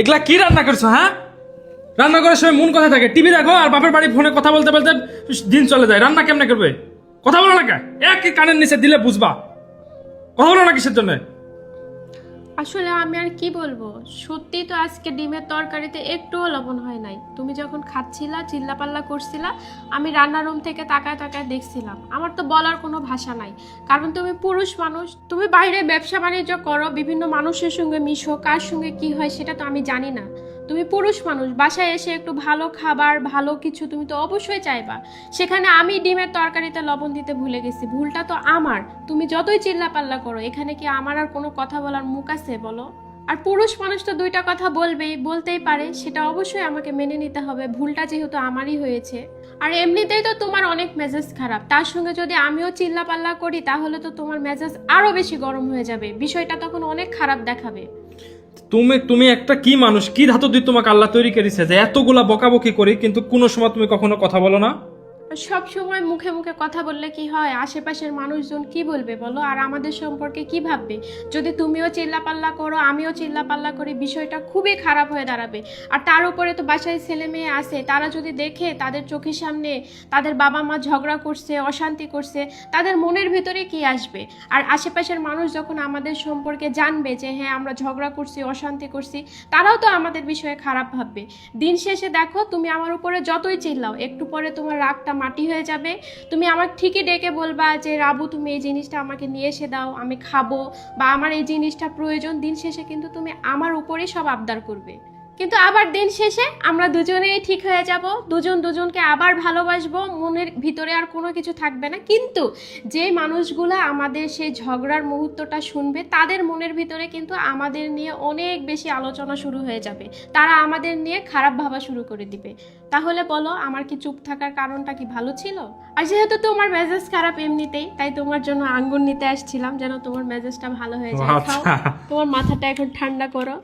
এগুলা কি রান্না করছো? হ্যাঁ, রান্না করার সময় মন কথা থাকে, টিভি দেখো আর বাপের বাড়ি ফোনে কথা বলতে বলতে দিন চলে যায়। রান্না কেমনে করবে? কথা বলো না কে? এক কানের নিচে দিলে বুঝবা। কথা বলো না কিসের জন্য? আসলে আমি আর কি বলবো, সত্যি তো আজকে ডিমের তরকারিতে একটুও লবণ হয় নাই। তুমি যখন খাচ্ছিলা চিল্লাপাল্লা করছিলা, আমি রান্নার রুম থেকে তাকায় তাকায় দেখছিলাম। আমার তো বলার কোনো ভাষা নাই, কারণ তুমি পুরুষ মানুষ, তুমি বাইরে ব্যবসা বাণিজ্য করো, বিভিন্ন মানুষের সঙ্গে মিশো, কার সঙ্গে কি হয় সেটা তো আমি জানি না। তুমি পুরুষ মানুষ, বাসায় এসে একটু ভালো খাবার ভালো কিছু তুমি তো অবশ্যই চাইবা। সেখানে আমি ডিমের তরকারিতে লবণ দিতে ভুলে গেছি, ভুলটা তো আমার। তুমি যতই চিল্লাপাল্লা করো, এখানে কি আমার আর কোনো কথা বলার মুখ আছে বলো? আর পুরুষ মানুষ তো দুইটা কথা বলতেই পারে, সেটা অবশ্যই আমাকে মেনে নিতে হবে, ভুলটা যেহেতু আমারই হয়েছে। আর এমনিতেই তো তোমার অনেক মেজাজ খারাপ, তার সঙ্গে যদি আমিও চিল্লাপাল্লা করি তাহলে তো তোমার মেজাজ আরো বেশি গরম হয়ে যাবে, বিষয়টা তখন অনেক খারাপ দেখাবে। তুমি তুমি একটা কি মানুষ, কি ধাতু দিয়ে তোমাকে আল্লাহ তৈরি করেছে যে এতগুলা বকাবকি করি কিন্তু কোনো সময় তুমি কখনো কথা বলো না? সব সময় মুখে মুখে কথা বললে কি হয়? আশেপাশের মানুষজন কি বলবে বলো, আর আমাদের সম্পর্কে কি ভাববে? যদি তুমিও চিল্লাপাল্লা করো আমিও চিল্লাপাল্লা করি, বিষয়টা খুবই খারাপ হয়ে দাঁড়াবে। আর তার উপরে তো বাসায় ছেলে মেয়ে আছে, তারা যদি দেখে তাদের চোখের সামনে তাদের বাবা মা ঝগড়া করছে, অশান্তি করছে, তাদের মনের ভিতরে কি আসবে? আর আশেপাশের মানুষ যখন আমাদের সম্পর্কে জানবে যে হ্যাঁ আমরা ঝগড়া করছি, অশান্তি করছি, তারাও তো আমাদের বিষয়ে খারাপ ভাববে। দিন শেষে দেখো, তুমি আমার উপরে যতই চিল্লাও, একটু পরে তোমার রাগটা মাটি হয়ে যাবে। তুমি আমার ঠিকই ডেকে বলবা যে রাবু তুমি এই জিনিসটা আমাকে নিয়ে এসে দাও, আমি খাবো, বা আমার এই জিনিসটা প্রয়োজন। দিন শেষে কিন্তু তুমি আমার উপরেই সব আবদার করবে, কিন্তু আবার দিন শেষে আমরা দুজনেই ঠিক হয়ে যাব, দুজন দুজনকে আবার ভালোবাসবো, মনের ভিতরে আর কোনো কিছু থাকবে না। কিন্তু যে মানুষগুলো আমাদের সেই ঝগড়ার মুহূর্তটা শুনবে, তাদের মনের ভিতরে কিন্তু আমাদের নিয়ে অনেক বেশি আলোচনা শুরু হয়ে যাবে, তারা আমাদের নিয়ে খারাপ ভাবা শুরু করে দিবে। তাহলে বলো, আমার কি চুপ থাকার কারণটা কি ভালো ছিল? আর যেহেতু তোমার মেজাজ খারাপ এমনিতেই, তাই তোমার জন্য আঙ্গুর নিতে আসছিলাম, যেন তোমার মেজাজটা ভালো হয়ে যায়। খাও, আচ্ছা, তোমার মাথাটা এখন ঠান্ডা করো।